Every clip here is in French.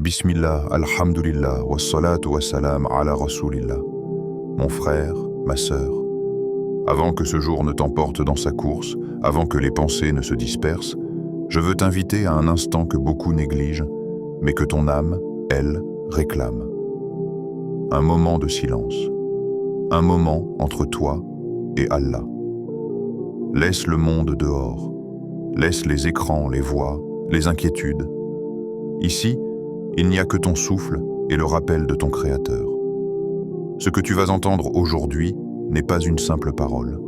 Bismillah, alhamdulillah, wassalatu wassalam ala rasulillah. Mon frère, ma sœur, avant que ce jour ne t'emporte dans sa course, avant que les pensées ne se dispersent, je veux t'inviter à un instant que beaucoup négligent, mais que ton âme, elle, réclame. Un moment de silence. Un moment entre toi et Allah. Laisse le monde dehors. Laisse les écrans, les voix, les inquiétudes. Ici, il n'y a que ton souffle et le rappel de ton Créateur. Ce que tu vas entendre aujourd'hui n'est pas une simple parole.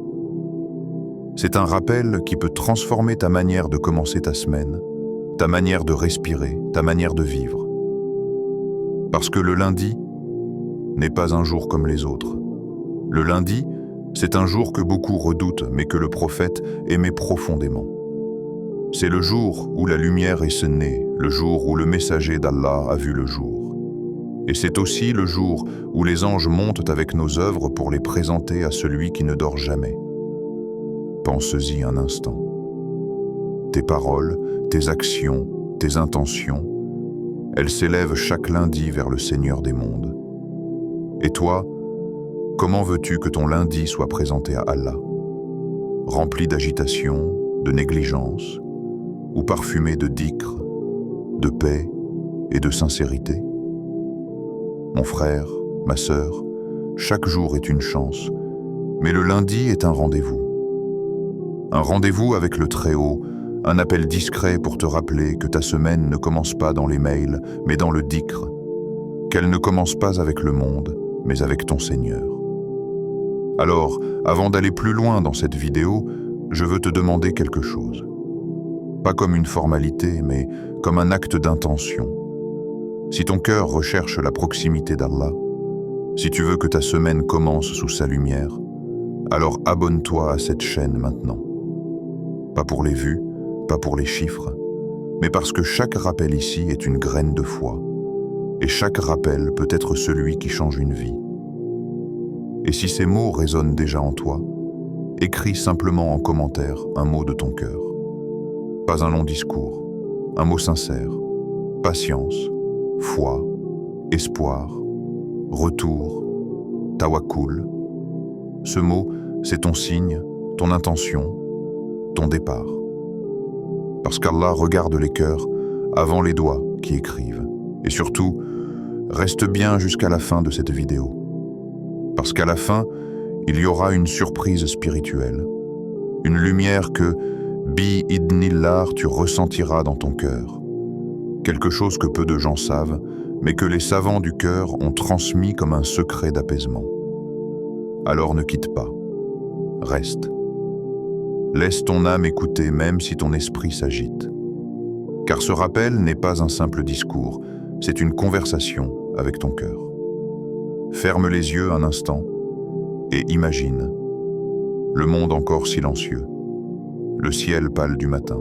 C'est un rappel qui peut transformer ta manière de commencer ta semaine, ta manière de respirer, ta manière de vivre. Parce que le lundi n'est pas un jour comme les autres. Le lundi, c'est un jour que beaucoup redoutent, mais que le prophète aimait profondément. C'est le jour où la lumière est née, le jour où le messager d'Allah a vu le jour. Et c'est aussi le jour où les anges montent avec nos œuvres pour les présenter à celui qui ne dort jamais. Pense-y un instant. Tes paroles, tes actions, tes intentions, elles s'élèvent chaque lundi vers le Seigneur des mondes. Et toi, comment veux-tu que ton lundi soit présenté à Allah? Rempli d'agitation, de négligence, ou parfumé de dhikr, de paix et de sincérité? Mon frère, ma sœur, chaque jour est une chance, mais le lundi est un rendez-vous. Un rendez-vous avec le Très-Haut, un appel discret pour te rappeler que ta semaine ne commence pas dans les mails, mais dans le dhikr, qu'elle ne commence pas avec le monde, mais avec ton Seigneur. Alors, avant d'aller plus loin dans cette vidéo, je veux te demander quelque chose. Pas comme une formalité, mais comme un acte d'intention. Si ton cœur recherche la proximité d'Allah, si tu veux que ta semaine commence sous sa lumière, alors abonne-toi à cette chaîne maintenant. Pas pour les vues, pas pour les chiffres, mais parce que chaque rappel ici est une graine de foi, et chaque rappel peut être celui qui change une vie. Et si ces mots résonnent déjà en toi, écris simplement en commentaire un mot de ton cœur. Pas un long discours, un mot sincère, patience, foi, espoir, retour, tawakkul. Ce mot, c'est ton signe, ton intention, ton départ. Parce qu'Allah regarde les cœurs avant les doigts qui écrivent. Et surtout, reste bien jusqu'à la fin de cette vidéo. Parce qu'à la fin, il y aura une surprise spirituelle, une lumière que, bi-idnillah, tu ressentiras dans ton cœur. Quelque chose que peu de gens savent, mais que les savants du cœur ont transmis comme un secret d'apaisement. Alors ne quitte pas, reste. Laisse ton âme écouter même si ton esprit s'agite. Car ce rappel n'est pas un simple discours, c'est une conversation avec ton cœur. Ferme les yeux un instant et imagine le monde encore silencieux, le ciel pâle du matin,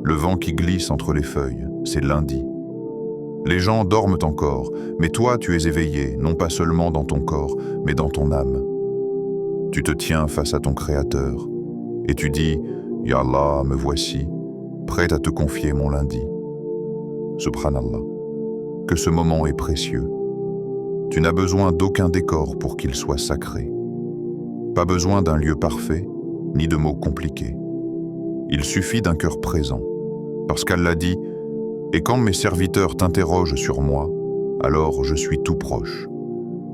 le vent qui glisse entre les feuilles, c'est lundi. Les gens dorment encore, mais toi tu es éveillé, non pas seulement dans ton corps, mais dans ton âme. Tu te tiens face à ton Créateur et tu dis « Ya Allah, me voici, prêt à te confier mon lundi. » Subhanallah, que ce moment est précieux. Tu n'as besoin d'aucun décor pour qu'il soit sacré. Pas besoin d'un lieu parfait, ni de mots compliqués. Il suffit d'un cœur présent, parce qu'Allah dit « Et quand mes serviteurs t'interrogent sur moi, alors je suis tout proche.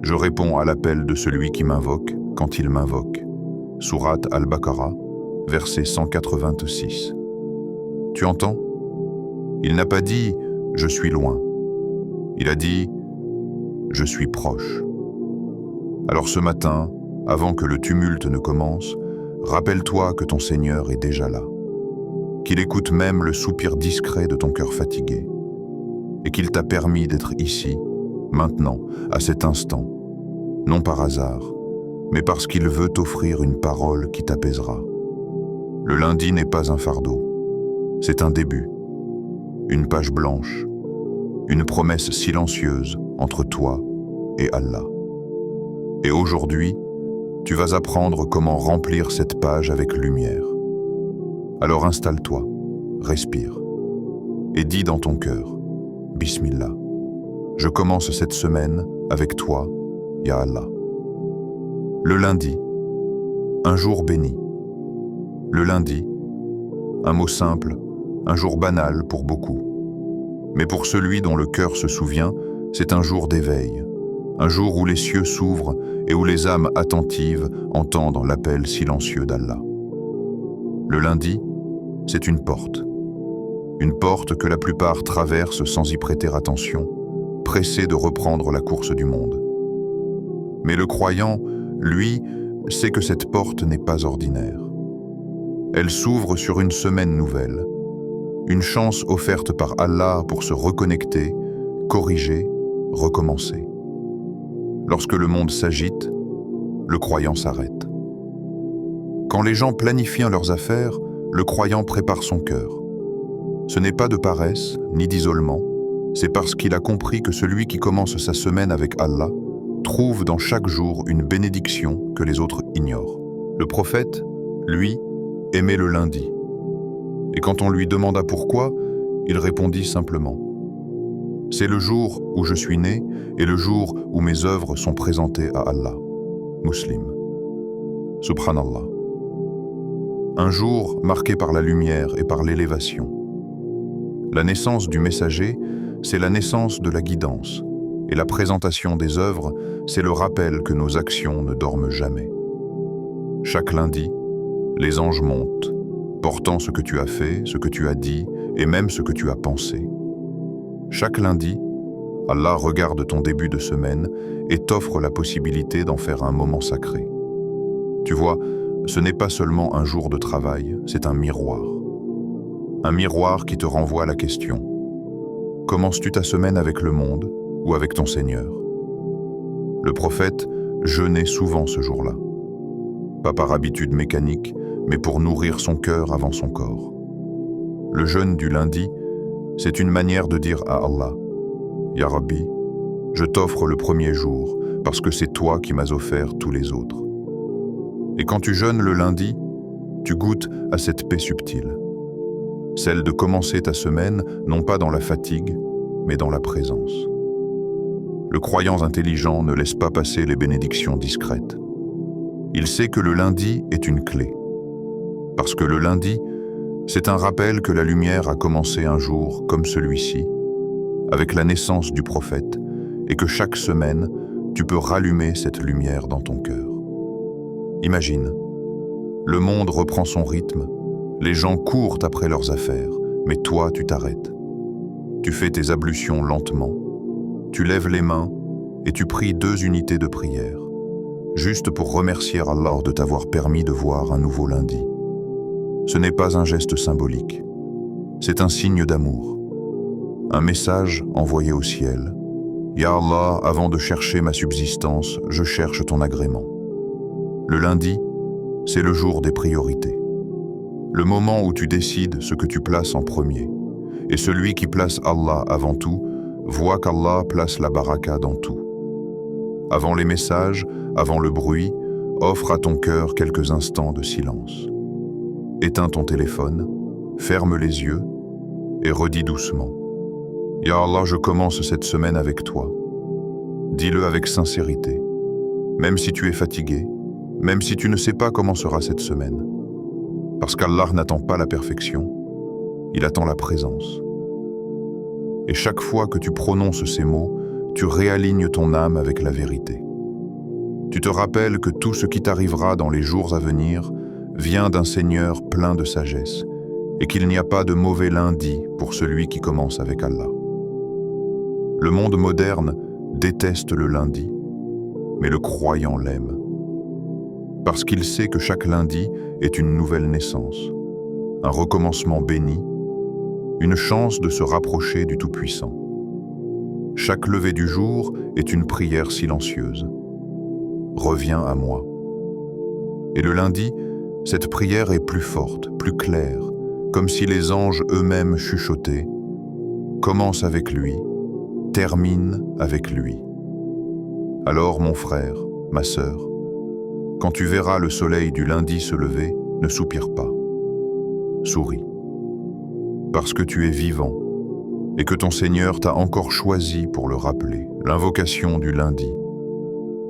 Je réponds à l'appel de celui qui m'invoque quand il m'invoque. » Sourate Al-Baqarah, verset 186. Tu entends? Il n'a pas dit « Je suis loin ». Il a dit « Je suis proche ». Alors ce matin, avant que le tumulte ne commence, rappelle-toi que ton Seigneur est déjà là, qu'il écoute même le soupir discret de ton cœur fatigué, et qu'il t'a permis d'être ici, maintenant, à cet instant, non par hasard, mais parce qu'il veut t'offrir une parole qui t'apaisera. Le lundi n'est pas un fardeau, c'est un début, une page blanche, une promesse silencieuse entre toi et Allah. Et aujourd'hui, tu vas apprendre comment remplir cette page avec lumière. Alors installe-toi, respire, et dis dans ton cœur, Bismillah. Je commence cette semaine avec toi, Ya Allah. Le lundi, un jour béni. Le lundi, un mot simple, un jour banal pour beaucoup. Mais pour celui dont le cœur se souvient, c'est un jour d'éveil, un jour où les cieux s'ouvrent et où les âmes attentives entendent l'appel silencieux d'Allah. Le lundi, c'est une porte que la plupart traversent sans y prêter attention, pressés de reprendre la course du monde. Mais le croyant, lui, sait que cette porte n'est pas ordinaire. Elle s'ouvre sur une semaine nouvelle, une chance offerte par Allah pour se reconnecter, corriger, recommencer. Lorsque le monde s'agite, le croyant s'arrête. Quand les gens planifient leurs affaires, le croyant prépare son cœur. Ce n'est pas de paresse, ni d'isolement, c'est parce qu'il a compris que celui qui commence sa semaine avec Allah trouve dans chaque jour une bénédiction que les autres ignorent. Le prophète, lui, aimait le lundi. Et quand on lui demanda pourquoi, il répondit simplement « C'est le jour où je suis né et le jour où mes œuvres sont présentées à Allah. » Muslim. Subhanallah. Un jour marqué par la lumière et par l'élévation. La naissance du messager, c'est la naissance de la guidance, et la présentation des œuvres, c'est le rappel que nos actions ne dorment jamais. Chaque lundi, les anges montent, portant ce que tu as fait, ce que tu as dit, et même ce que tu as pensé. Chaque lundi, Allah regarde ton début de semaine et t'offre la possibilité d'en faire un moment sacré. Tu vois, ce n'est pas seulement un jour de travail, c'est un miroir. Un miroir qui te renvoie à la question « Commences-tu ta semaine avec le monde ou avec ton Seigneur ?» Le prophète jeûnait souvent ce jour-là. Pas par habitude mécanique, mais pour nourrir son cœur avant son corps. Le jeûne du lundi, c'est une manière de dire à Allah « Ya Rabbi, je t'offre le premier jour parce que c'est toi qui m'as offert tous les autres. » Et quand tu jeûnes le lundi, tu goûtes à cette paix subtile. Celle de commencer ta semaine non pas dans la fatigue, mais dans la présence. Le croyant intelligent ne laisse pas passer les bénédictions discrètes. Il sait que le lundi est une clé. Parce que le lundi, c'est un rappel que la lumière a commencé un jour comme celui-ci, avec la naissance du prophète, et que chaque semaine, tu peux rallumer cette lumière dans ton cœur. Imagine, le monde reprend son rythme, les gens courent après leurs affaires, mais toi, tu t'arrêtes. Tu fais tes ablutions lentement, tu lèves les mains et tu pries 2 unités de prière, juste pour remercier Allah de t'avoir permis de voir un nouveau lundi. Ce n'est pas un geste symbolique, c'est un signe d'amour. Un message envoyé au ciel. Ya Allah, avant de chercher ma subsistance, je cherche ton agrément. Le lundi, c'est le jour des priorités. Le moment où tu décides ce que tu places en premier. Et celui qui place Allah avant tout, voit qu'Allah place la baraka dans tout. Avant les messages, avant le bruit, offre à ton cœur quelques instants de silence. Éteins ton téléphone, ferme les yeux et redis doucement. Ya Allah, je commence cette semaine avec toi. Dis-le avec sincérité, même si tu es fatigué, même si tu ne sais pas comment sera cette semaine. Parce qu'Allah n'attend pas la perfection, il attend la présence. Et chaque fois que tu prononces ces mots, tu réalignes ton âme avec la vérité. Tu te rappelles que tout ce qui t'arrivera dans les jours à venir vient d'un Seigneur plein de sagesse et qu'il n'y a pas de mauvais lundi pour celui qui commence avec Allah. Le monde moderne déteste le lundi, mais le croyant l'aime. Parce qu'il sait que chaque lundi est une nouvelle naissance, un recommencement béni, une chance de se rapprocher du Tout-Puissant. Chaque lever du jour est une prière silencieuse. Reviens à moi. Et le lundi, cette prière est plus forte, plus claire, comme si les anges eux-mêmes chuchotaient. Commence avec lui, termine avec lui. Alors mon frère, ma sœur, quand tu verras le soleil du lundi se lever, ne soupire pas. Souris. Parce que tu es vivant, et que ton Seigneur t'a encore choisi pour le rappeler. L'invocation du lundi.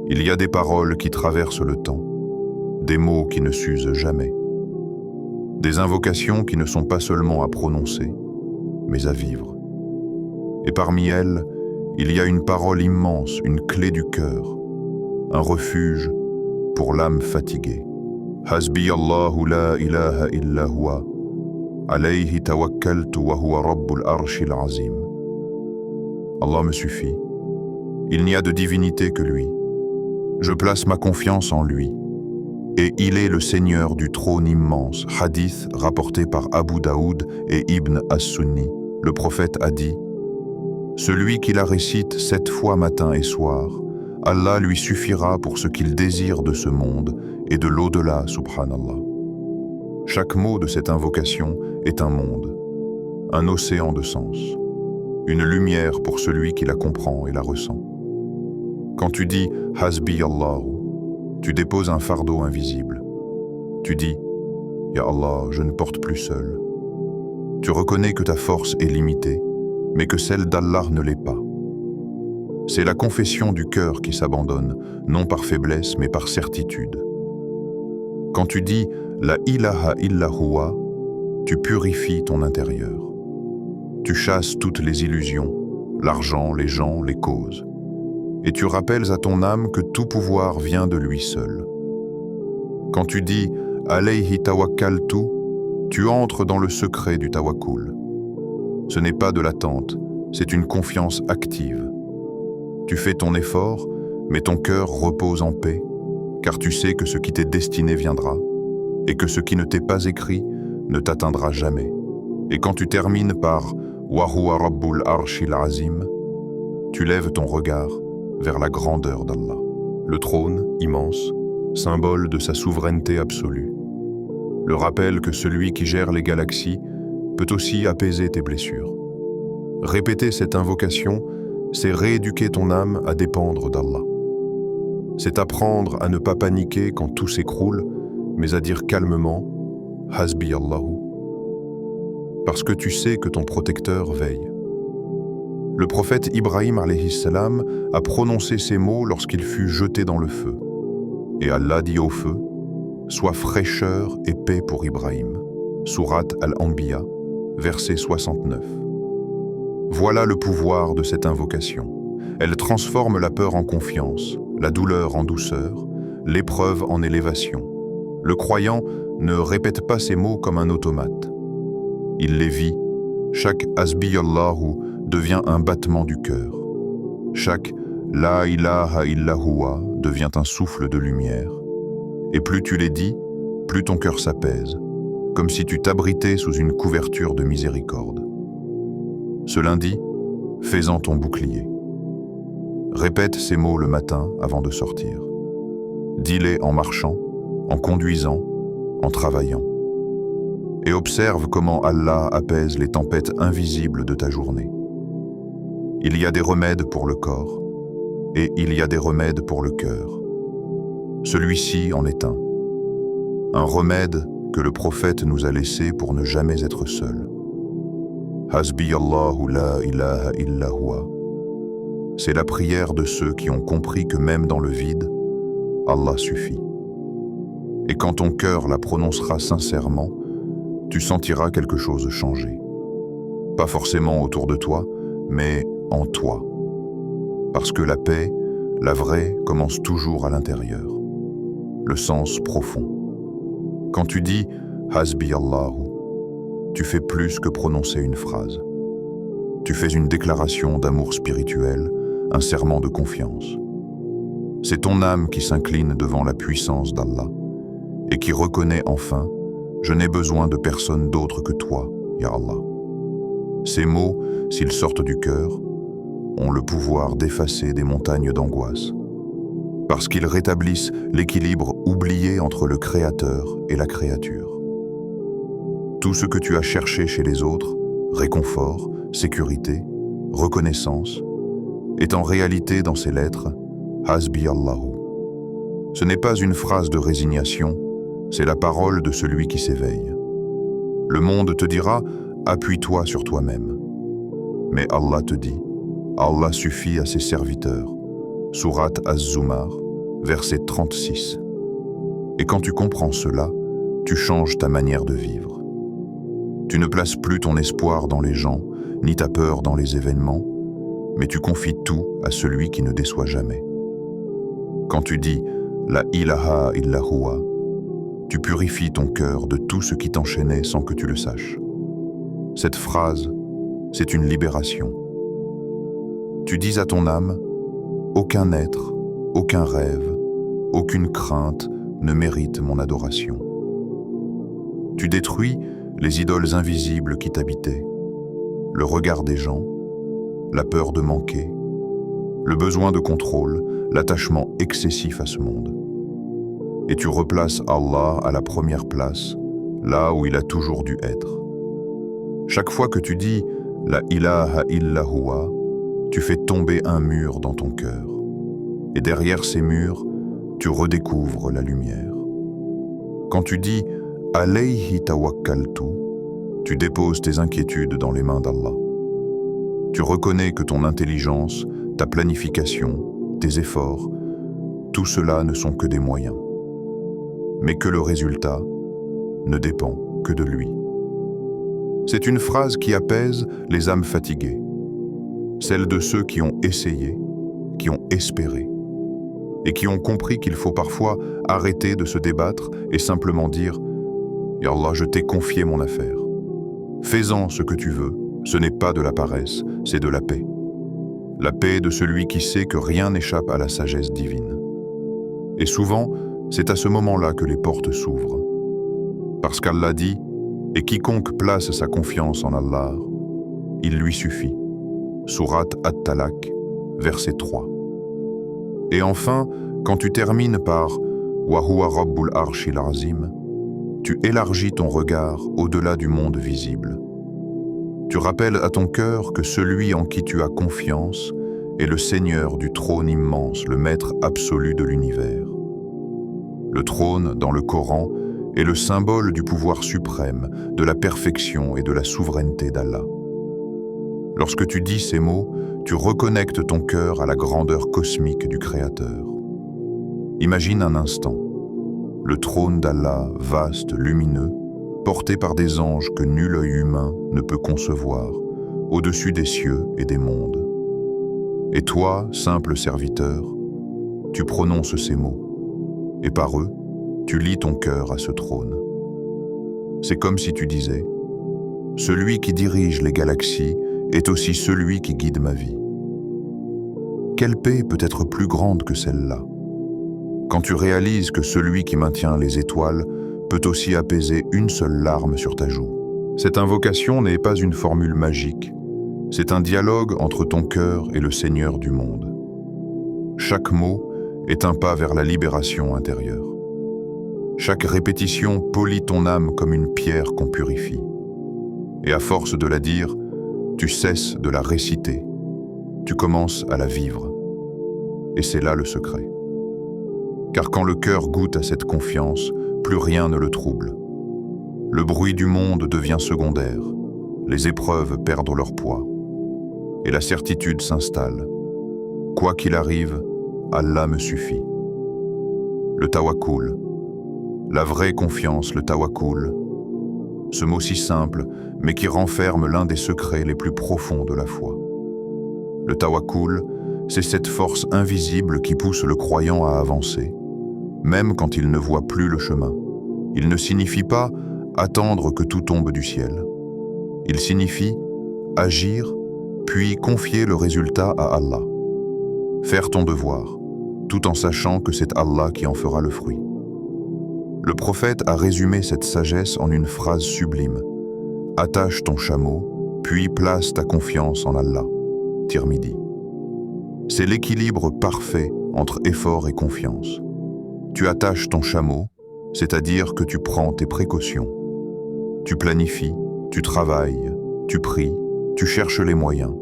Il y a des paroles qui traversent le temps, des mots qui ne s'usent jamais, des invocations qui ne sont pas seulement à prononcer, mais à vivre. Et parmi elles, il y a une parole immense, une clé du cœur, un refuge pour l'âme fatiguée. Hasbi Allahu la ilaha illa huwa, alayhi tawakkaltu wa huwa rabbul arshil azim. Allah me suffit. Il n'y a de divinité que lui. Je place ma confiance en lui. Et il est le Seigneur du trône immense. Hadith rapporté par Abu Daoud et Ibn As-Sunni. Le prophète a dit: celui qui la récite 7 fois matin et soir, Allah lui suffira pour ce qu'il désire de ce monde et de l'au-delà, subhanallah. Chaque mot de cette invocation est un monde, un océan de sens, une lumière pour celui qui la comprend et la ressent. Quand tu dis « Hasbi Allahu », tu déposes un fardeau invisible. Tu dis « Ya Allah, je ne porte plus seul ». Tu reconnais que ta force est limitée, mais que celle d'Allah ne l'est pas. C'est la confession du cœur qui s'abandonne, non par faiblesse, mais par certitude. Quand tu dis « La ilaha illa huwa », tu purifies ton intérieur. Tu chasses toutes les illusions, l'argent, les gens, les causes. Et tu rappelles à ton âme que tout pouvoir vient de lui seul. Quand tu dis « Alayhi tawakkaltu », tu entres dans le secret du tawakkul. Ce n'est pas de l'attente, c'est une confiance active. Tu fais ton effort, mais ton cœur repose en paix, car tu sais que ce qui t'est destiné viendra, et que ce qui ne t'est pas écrit ne t'atteindra jamais. Et quand tu termines par « Wa huwa rabbul arshil azim », tu lèves ton regard vers la grandeur d'Allah. Le trône, immense, symbole de sa souveraineté absolue. Le rappel que celui qui gère les galaxies peut aussi apaiser tes blessures. Répéter cette invocation, c'est rééduquer ton âme à dépendre d'Allah. C'est apprendre à ne pas paniquer quand tout s'écroule, mais à dire calmement « Hasbi Allahu », parce que tu sais que ton protecteur veille. Le prophète Ibrahim alayhi salam a prononcé ces mots lorsqu'il fut jeté dans le feu. Et Allah dit au feu: sois fraîcheur et paix pour Ibrahim. Sourate Al-Anbiya, verset 69. Voilà le pouvoir de cette invocation. Elle transforme la peur en confiance, la douleur en douceur, l'épreuve en élévation. Le croyant ne répète pas ces mots comme un automate. Il les vit. Chaque Hasbi Allahu devient un battement du cœur. Chaque La ilaha illa huwa devient un souffle de lumière. Et plus tu les dis, plus ton cœur s'apaise, comme si tu t'abritais sous une couverture de miséricorde. Ce lundi, fais-en ton bouclier. Répète ces mots le matin avant de sortir. Dis-les en marchant, en conduisant, en travaillant. Et observe comment Allah apaise les tempêtes invisibles de ta journée. Il y a des remèdes pour le corps, et il y a des remèdes pour le cœur. Celui-ci en est un. Un remède que le prophète nous a laissé pour ne jamais être seul. Hasbi Allahu la ilaha illa huwa. C'est la prière de ceux qui ont compris que même dans le vide, Allah suffit. Et quand ton cœur la prononcera sincèrement, tu sentiras quelque chose changer. Pas forcément autour de toi, mais en toi. Parce que la paix, la vraie, commence toujours à l'intérieur. Le sens profond. Quand tu dis « Hasbi Allahu », tu fais plus que prononcer une phrase. Tu fais une déclaration d'amour spirituel, un serment de confiance. C'est ton âme qui s'incline devant la puissance d'Allah et qui reconnaît enfin « Je n'ai besoin de personne d'autre que toi, Ya Allah ». Ces mots, s'ils sortent du cœur, ont le pouvoir d'effacer des montagnes d'angoisse, parce qu'ils rétablissent l'équilibre oublié entre le Créateur et la créature. Tout ce que tu as cherché chez les autres, réconfort, sécurité, reconnaissance, est en réalité dans ces lettres « Hasbi Allahu ». Ce n'est pas une phrase de résignation, c'est la parole de celui qui s'éveille. Le monde te dira « Appuie-toi sur toi-même ». Mais Allah te dit, Allah suffit à ses serviteurs. Sourate Az-Zumar, verset 36. Et quand tu comprends cela, tu changes ta manière de vivre. Tu ne places plus ton espoir dans les gens, ni ta peur dans les événements, mais tu confies tout à celui qui ne déçoit jamais. Quand tu dis « La ilaha illa huwa », tu purifies ton cœur de tout ce qui t'enchaînait sans que tu le saches. Cette phrase, c'est une libération. Tu dis à ton âme « Aucun être, aucun rêve, aucune crainte ne mérite mon adoration. » Tu détruis les idoles invisibles qui t'habitaient, le regard des gens, la peur de manquer, le besoin de contrôle, l'attachement excessif à ce monde. Et tu replaces Allah à la première place, là où il a toujours dû être. Chaque fois que tu dis « La ilaha illa huwa », tu fais tomber un mur dans ton cœur. Et derrière ces murs, tu redécouvres la lumière. Quand tu dis « Alayhi tawakkaltu », tu déposes tes inquiétudes dans les mains d'Allah. Tu reconnais que ton intelligence, ta planification, tes efforts, tout cela ne sont que des moyens, mais que le résultat ne dépend que de lui. C'est une phrase qui apaise les âmes fatiguées, celle de ceux qui ont essayé, qui ont espéré, et qui ont compris qu'il faut parfois arrêter de se débattre et simplement dire « Ya Allah, je t'ai confié mon affaire. Fais-en ce que tu veux, ce n'est pas de la paresse, c'est de la paix. La paix de celui qui sait que rien n'échappe à la sagesse divine. » Et souvent, c'est à ce moment-là que les portes s'ouvrent. Parce qu'Allah dit « Et quiconque place sa confiance en Allah, il lui suffit. » Sourate At-Talaq, verset 3. Et enfin, quand tu termines par « Wa huwa Rabbul Arshil Azim », tu élargis ton regard au-delà du monde visible. Tu rappelles à ton cœur que celui en qui tu as confiance est le Seigneur du trône immense, le Maître absolu de l'univers. Le trône, dans le Coran, est le symbole du pouvoir suprême, de la perfection et de la souveraineté d'Allah. Lorsque tu dis ces mots, tu reconnectes ton cœur à la grandeur cosmique du Créateur. Imagine un instant, le trône d'Allah, vaste, lumineux, porté par des anges que nul œil humain ne peut concevoir, au-dessus des cieux et des mondes. Et toi, simple serviteur, tu prononces ces mots, et par eux, tu lis ton cœur à ce trône. C'est comme si tu disais « Celui qui dirige les galaxies est aussi celui qui guide ma vie. » Quelle paix peut être plus grande que celle-là? Quand tu réalises que celui qui maintient les étoiles peut aussi apaiser une seule larme sur ta joue. Cette invocation n'est pas une formule magique, c'est un dialogue entre ton cœur et le Seigneur du monde. Chaque mot est un pas vers la libération intérieure. Chaque répétition polit ton âme comme une pierre qu'on purifie. Et à force de la dire, tu cesses de la réciter, tu commences à la vivre. Et c'est là le secret. Car quand le cœur goûte à cette confiance, plus rien ne le trouble. Le bruit du monde devient secondaire, les épreuves perdent leur poids, et la certitude s'installe. Quoi qu'il arrive, Allah me suffit. Le tawakkul, la vraie confiance, le tawakkul, ce mot si simple, mais qui renferme l'un des secrets les plus profonds de la foi. Le tawakkul, c'est cette force invisible qui pousse le croyant à avancer, même quand il ne voit plus le chemin. Il ne signifie pas attendre que tout tombe du ciel. Il signifie agir, puis confier le résultat à Allah. Faire ton devoir, tout en sachant que c'est Allah qui en fera le fruit. Le prophète a résumé cette sagesse en une phrase sublime. Attache ton chameau, puis place ta confiance en Allah. Tirmidhi. C'est l'équilibre parfait entre effort et confiance. Tu attaches ton chameau, c'est-à-dire que tu prends tes précautions. Tu planifies, tu travailles, tu pries, tu cherches les moyens.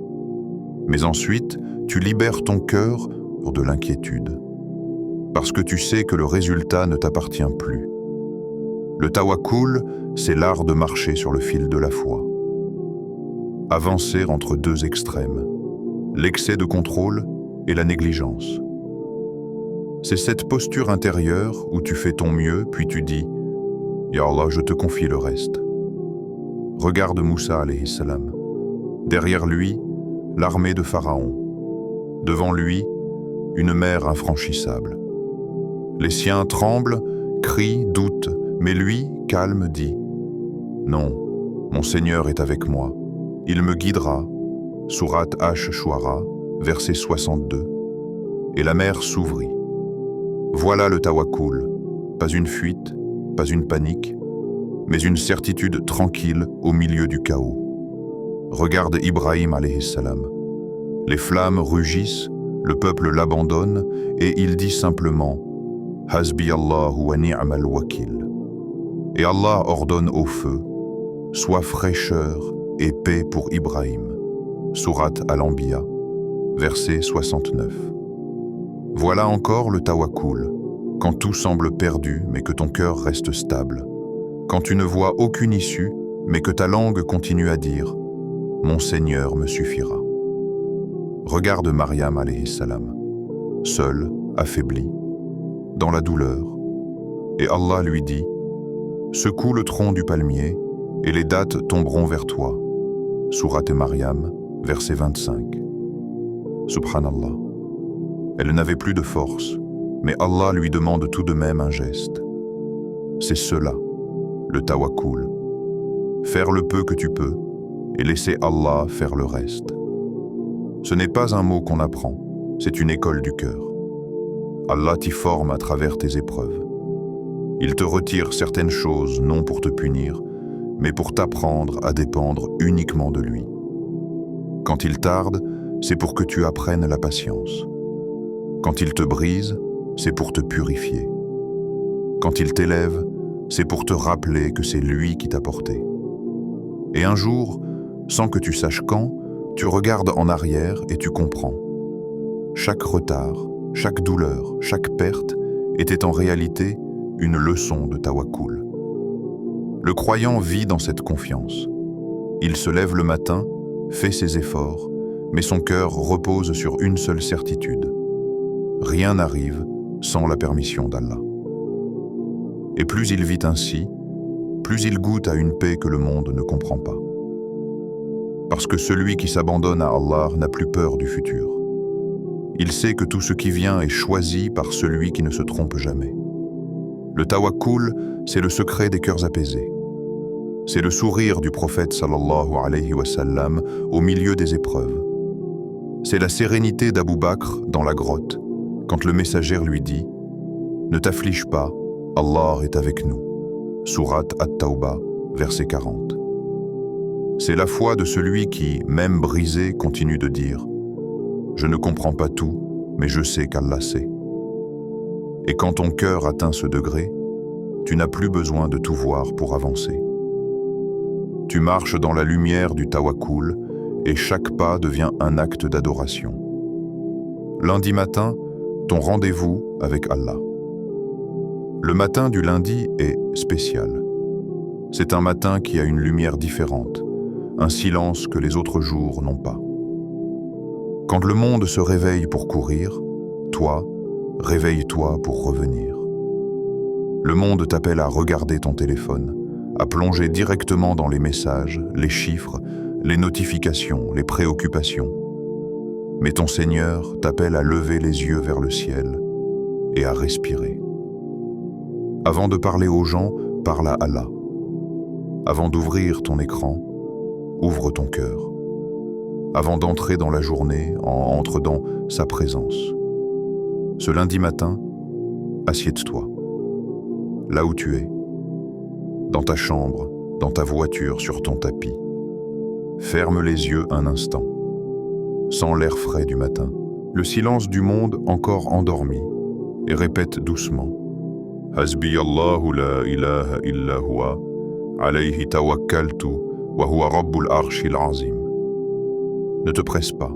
Mais ensuite, tu libères ton cœur de l'inquiétude, parce que tu sais que le résultat ne t'appartient plus. Le tawakkul, c'est l'art de marcher sur le fil de la foi. avancer entre deux extrêmes, l'excès de contrôle et la négligence. C'est cette posture intérieure où tu fais ton mieux, puis tu dis « Ya Allah, je te confie le reste ». Regarde Moussa alayhi salam. Derrière lui, l'armée de Pharaon. Devant lui, une mer infranchissable. Les siens tremblent, crient, doutent, mais lui, calme, dit « Non, mon Seigneur est avec moi. Il me guidera. » Sourate Ash-Shuara, verset 62. Et la mer s'ouvrit. Voilà le tawakkul, pas une fuite, pas une panique, mais une certitude tranquille au milieu du chaos. Regarde Ibrahim alayhi salam. Les flammes rugissent, le peuple l'abandonne et il dit simplement « Hasbi Allahu wa ni'mal wakil ». Et Allah ordonne au feu « Sois fraîcheur et paix pour Ibrahim ». Sourate Al-Anbiya, verset 69. Voilà encore le tawakkul, quand tout semble perdu mais que ton cœur reste stable. Quand tu ne vois aucune issue, mais que ta langue continue à dire « Mon Seigneur me suffira ». Regarde Maryam alayhi salam, seule, affaiblie, dans la douleur, et Allah lui dit « Secoue le tronc du palmier, et les dattes tomberont vers toi ». Sourate Maryam, verset 25. Subhanallah. Elle n'avait plus de force, mais Allah lui demande tout de même un geste. C'est cela, le tawakkul. Faire le peu que tu peux et laisser Allah faire le reste. Ce n'est pas un mot qu'on apprend, c'est une école du cœur. Allah t'y forme à travers tes épreuves. Il te retire certaines choses non pour te punir, mais pour t'apprendre à dépendre uniquement de lui. Quand il tarde, c'est pour que tu apprennes la patience. Quand il te brise, c'est pour te purifier. Quand il t'élève, c'est pour te rappeler que c'est lui qui t'a porté. Et un jour, sans que tu saches quand, tu regardes en arrière et tu comprends. Chaque retard, chaque douleur, chaque perte était en réalité une leçon de tawakkul. Le croyant vit dans cette confiance. Il se lève le matin, fait ses efforts, mais son cœur repose sur une seule certitude. Rien n'arrive sans la permission d'Allah. Et plus il vit ainsi, plus il goûte à une paix que le monde ne comprend pas. Parce que celui qui s'abandonne à Allah n'a plus peur du futur. Il sait que tout ce qui vient est choisi par celui qui ne se trompe jamais. Le tawakkul, c'est le secret des cœurs apaisés. C'est le sourire du prophète sallallahu alayhi wa sallam au milieu des épreuves. C'est la sérénité d'Abu Bakr dans la grotte, quand le messager lui dit « Ne t'afflige pas, Allah est avec nous ». Sourate At-Tawbah, verset 40. C'est la foi de celui qui, même brisé, continue de dire « Je ne comprends pas tout, mais je sais qu'Allah sait ». Et quand ton cœur atteint ce degré, tu n'as plus besoin de tout voir pour avancer. Tu marches dans la lumière du tawakkul et chaque pas devient un acte d'adoration. Lundi matin, ton rendez-vous avec Allah. Le matin du lundi est spécial. C'est un matin qui a une lumière différente, un silence que les autres jours n'ont pas. Quand le monde se réveille pour courir, toi, réveille-toi pour revenir. Le monde t'appelle à regarder ton téléphone, à plonger directement dans les messages, les chiffres, les notifications, les préoccupations. Mais ton Seigneur t'appelle à lever les yeux vers le ciel et à respirer. Avant de parler aux gens, parle à Allah. Avant d'ouvrir ton écran, ouvre ton cœur. Avant d'entrer dans la journée, entre dans sa présence. Ce lundi matin, assieds-toi. Là où tu es. Dans ta chambre, dans ta voiture, sur ton tapis. Ferme les yeux un instant. Sens l'air frais du matin, le silence du monde encore endormi, et répète doucement « Hasbi Allahu la ilaha illa huwa, alayhi tawakkaltu, wa huwa rabbul arshil azim » Ne te presse pas.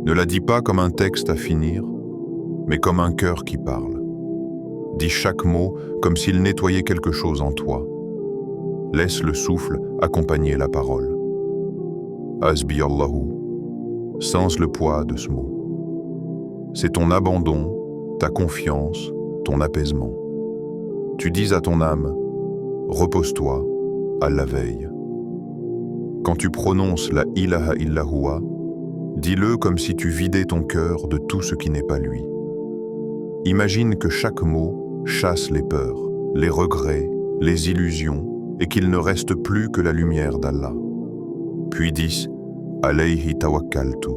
Ne la dis pas comme un texte à finir, mais comme un cœur qui parle. Dis chaque mot comme s'il nettoyait quelque chose en toi. Laisse le souffle accompagner la parole. Hasbi Allahu, sens le poids de ce mot. C'est ton abandon, ta confiance, ton apaisement. Tu dis à ton âme, repose-toi, Allah veille. Quand tu prononces la ilaha illallah, dis-le comme si tu vidais ton cœur de tout ce qui n'est pas lui. Imagine que chaque mot chasse les peurs, les regrets, les illusions, et qu'il ne reste plus que la lumière d'Allah. Puis dis « Alayhi tawakkaltu »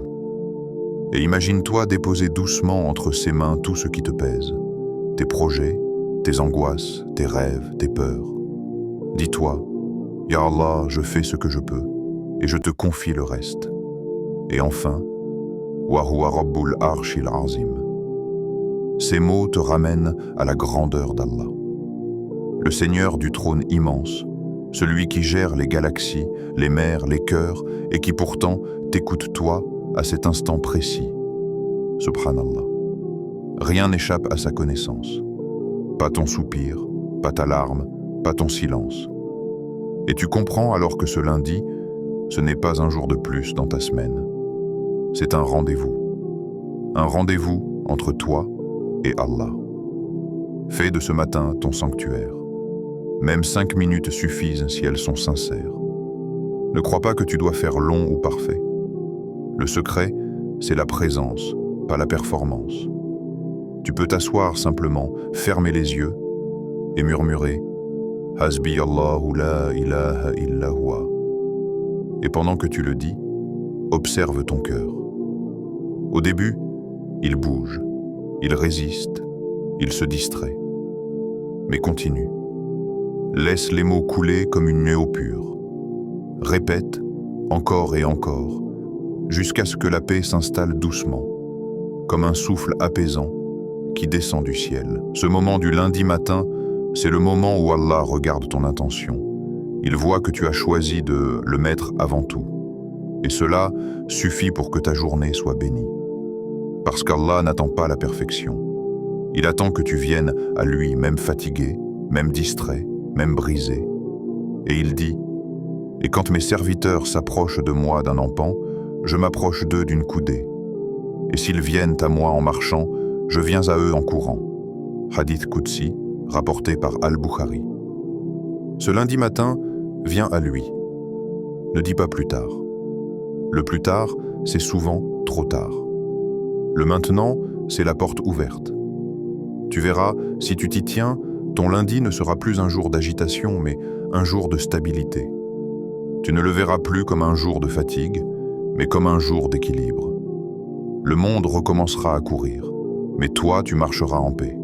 et imagine-toi déposer doucement entre ses mains tout ce qui te pèse, tes projets, tes angoisses, tes rêves, tes peurs. Dis-toi « Ya Allah, je fais ce que je peux, et je te confie le reste. » Et enfin « Wa huwa rabbul arshil azim » Ces mots te ramènent à la grandeur d'Allah. Le Seigneur du trône immense, celui qui gère les galaxies, les mers, les cœurs, et qui pourtant t'écoute toi à cet instant précis. Subhanallah. Rien n'échappe à sa connaissance. Pas ton soupir, pas ta larme, pas ton silence. Et tu comprends alors que ce lundi, ce n'est pas un jour de plus dans ta semaine. C'est un rendez-vous. Un rendez-vous entre toi et Allah. Fais de ce matin ton sanctuaire. Même 5 minutes suffisent si elles sont sincères. Ne crois pas que tu dois faire long ou parfait. Le secret, c'est la présence, pas la performance. Tu peux t'asseoir simplement, fermer les yeux et murmurer « Hasbi Allahu la ilaha illa huwa ». Et pendant que tu le dis, observe ton cœur. Au début, il bouge, il résiste, il se distrait. Mais continue. Laisse les mots couler comme une eau pure. Répète, encore et encore, jusqu'à ce que la paix s'installe doucement, comme un souffle apaisant qui descend du ciel. Ce moment du lundi matin, c'est le moment où Allah regarde ton intention. Il voit que tu as choisi de le mettre avant tout. Et cela suffit pour que ta journée soit bénie. Parce qu'Allah n'attend pas la perfection. Il attend que tu viennes à lui, même fatigué, même distrait, même brisé. Et il dit « Et quand mes serviteurs s'approchent de moi d'un empan, je m'approche d'eux d'une coudée. Et s'ils viennent à moi en marchant, je viens à eux en courant. » Hadith Qudsi, rapporté par Al-Bukhari. Ce lundi matin, viens à lui. Ne dis pas plus tard. Le plus tard, c'est souvent trop tard. Le maintenant, c'est la porte ouverte. Tu verras, si tu t'y tiens, ton lundi ne sera plus un jour d'agitation, mais un jour de stabilité. Tu ne le verras plus comme un jour de fatigue, mais comme un jour d'équilibre. Le monde recommencera à courir, mais toi, tu marcheras en paix.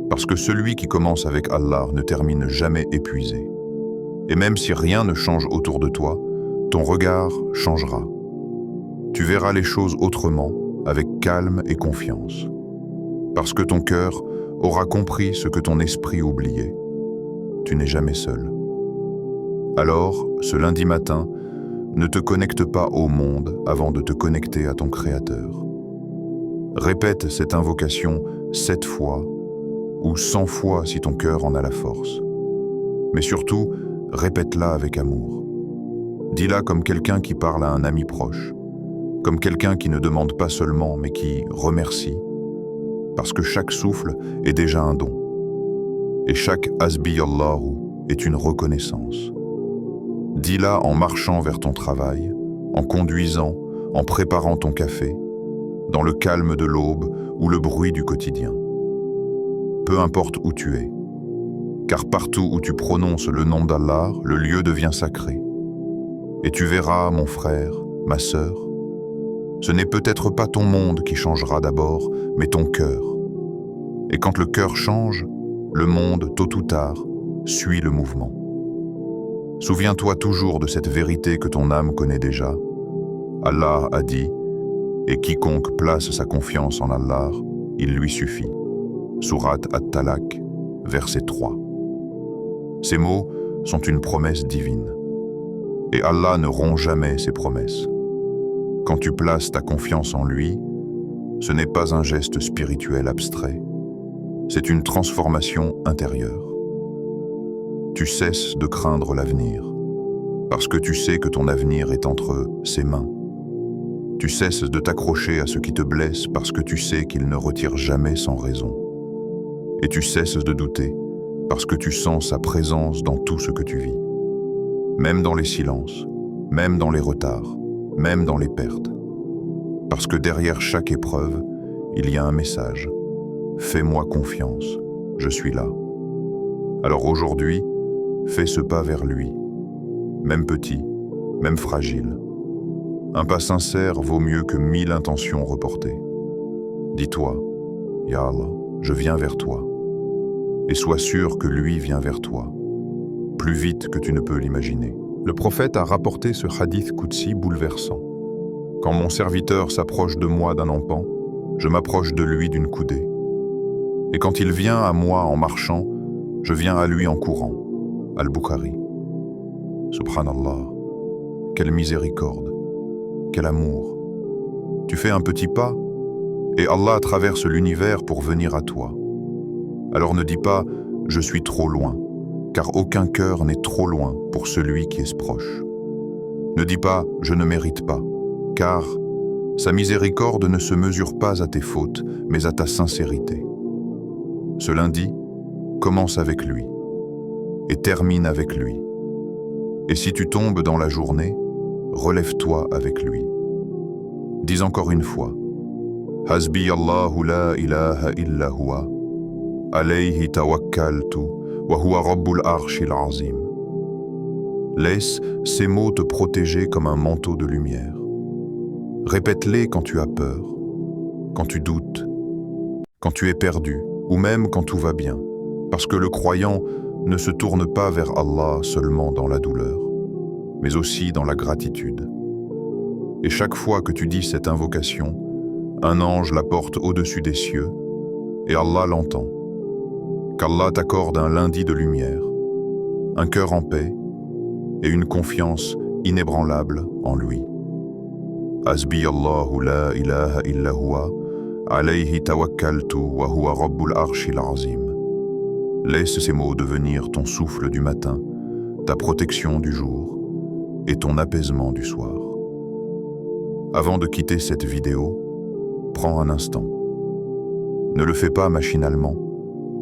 Parce que celui qui commence avec Allah ne termine jamais épuisé. Et même si rien ne change autour de toi, ton regard changera. Tu verras les choses autrement, avec calme et confiance. Parce que ton cœur aura compris ce que ton esprit oubliait. Tu n'es jamais seul. Alors, ce lundi matin, ne te connecte pas au monde avant de te connecter à ton Créateur. Répète cette invocation 7 fois ou 100 fois si ton cœur en a la force. Mais surtout, répète-la avec amour. Dis-la comme quelqu'un qui parle à un ami proche, comme quelqu'un qui ne demande pas seulement mais qui remercie, parce que chaque souffle est déjà un don. Et chaque Hasbi Allahu est une reconnaissance. Dis-la en marchant vers ton travail, en conduisant, en préparant ton café, dans le calme de l'aube ou le bruit du quotidien. Peu importe où tu es, car partout où tu prononces le nom d'Allah, le lieu devient sacré. Et tu verras, mon frère, ma sœur, ce n'est peut-être pas ton monde qui changera d'abord, mais ton cœur. Et quand le cœur change, le monde, tôt ou tard, suit le mouvement. Souviens-toi toujours de cette vérité que ton âme connaît déjà. Allah a dit « Et quiconque place sa confiance en Allah, il lui suffit. » Sourate At-Talaq, verset 3. Ces mots sont une promesse divine. Et Allah ne rompt jamais ses promesses. Quand tu places ta confiance en lui, ce n'est pas un geste spirituel abstrait. C'est une transformation intérieure. Tu cesses de craindre l'avenir. parce que tu sais que ton avenir est entre ses mains. Tu cesses de t'accrocher à ce qui te blesse parce que tu sais qu'il ne retire jamais sans raison. Et tu cesses de douter parce que tu sens sa présence dans tout ce que tu vis. Même dans les silences, même dans les retards, même dans les pertes. Parce que derrière chaque épreuve, il y a un message. Fais-moi confiance, je suis là. Alors aujourd'hui, fais ce pas vers lui. Même petit, même fragile. Un pas sincère vaut mieux que 1000 intentions reportées. Dis-toi, Ya Allah, je viens vers toi. Et sois sûr que lui vient vers toi, plus vite que tu ne peux l'imaginer. Le prophète a rapporté ce hadith Qudsi bouleversant. Quand mon serviteur s'approche de moi d'un empan, je m'approche de lui d'une coudée. Et quand il vient à moi en marchant, je viens à lui en courant. Al-Bukhari. Subhanallah, quelle miséricorde, quel amour. Tu fais un petit pas, et Allah traverse l'univers pour venir à toi. Alors ne dis pas « je suis trop loin », car aucun cœur n'est trop loin pour celui qui est proche. Ne dis pas « je ne mérite pas », car sa miséricorde ne se mesure pas à tes fautes, mais à ta sincérité. Ce lundi, commence avec lui et termine avec lui. Et si tu tombes dans la journée, relève-toi avec lui. Dis encore une fois « Hasbi Allahu la ilaha illa huwa, alayhi tawakkaltu, wa huwa rabbul arshil azim » Laisse ces mots te protéger comme un manteau de lumière. Répète-les quand tu as peur, quand tu doutes, quand tu es perdu, ou même quand tout va bien, parce que le croyant ne se tourne pas vers Allah seulement dans la douleur, mais aussi dans la gratitude. Et chaque fois que tu dis cette invocation, un ange la porte au-dessus des cieux, et Allah l'entend. Qu'Allah t'accorde un lundi de lumière, un cœur en paix, et une confiance inébranlable en lui. Hasbi Allahu la ilaha illa huwa, alayhi tawakkaltu wa huwa rabbul arshil azim. Laisse ces mots devenir ton souffle du matin, ta protection du jour et ton apaisement du soir. Avant de quitter cette vidéo, prends un instant. Ne le fais pas machinalement,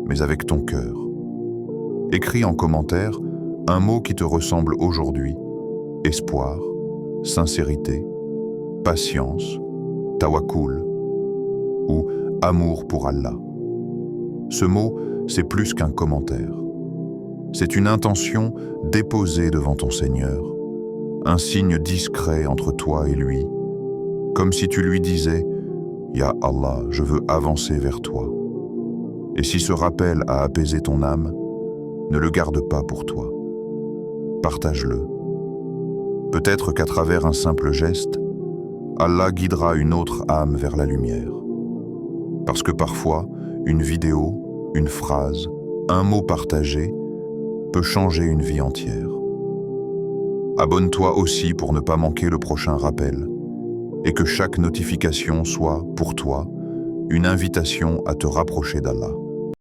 mais avec ton cœur. Écris en commentaire un mot qui te ressemble aujourd'hui: espoir, sincérité, patience, tawakkul ou amour pour Allah. Ce mot, c'est plus qu'un commentaire. C'est une intention déposée devant ton Seigneur, un signe discret entre toi et lui, comme si tu lui disais « Ya Allah, je veux avancer vers toi ». Et si ce rappel a apaisé ton âme, ne le garde pas pour toi. Partage-le. Peut-être qu'à travers un simple geste, Allah guidera une autre âme vers la lumière. Parce que parfois, une vidéo, une phrase, un mot partagé peut changer une vie entière. Abonne-toi aussi pour ne pas manquer le prochain rappel et que chaque notification soit, pour toi, une invitation à te rapprocher d'Allah.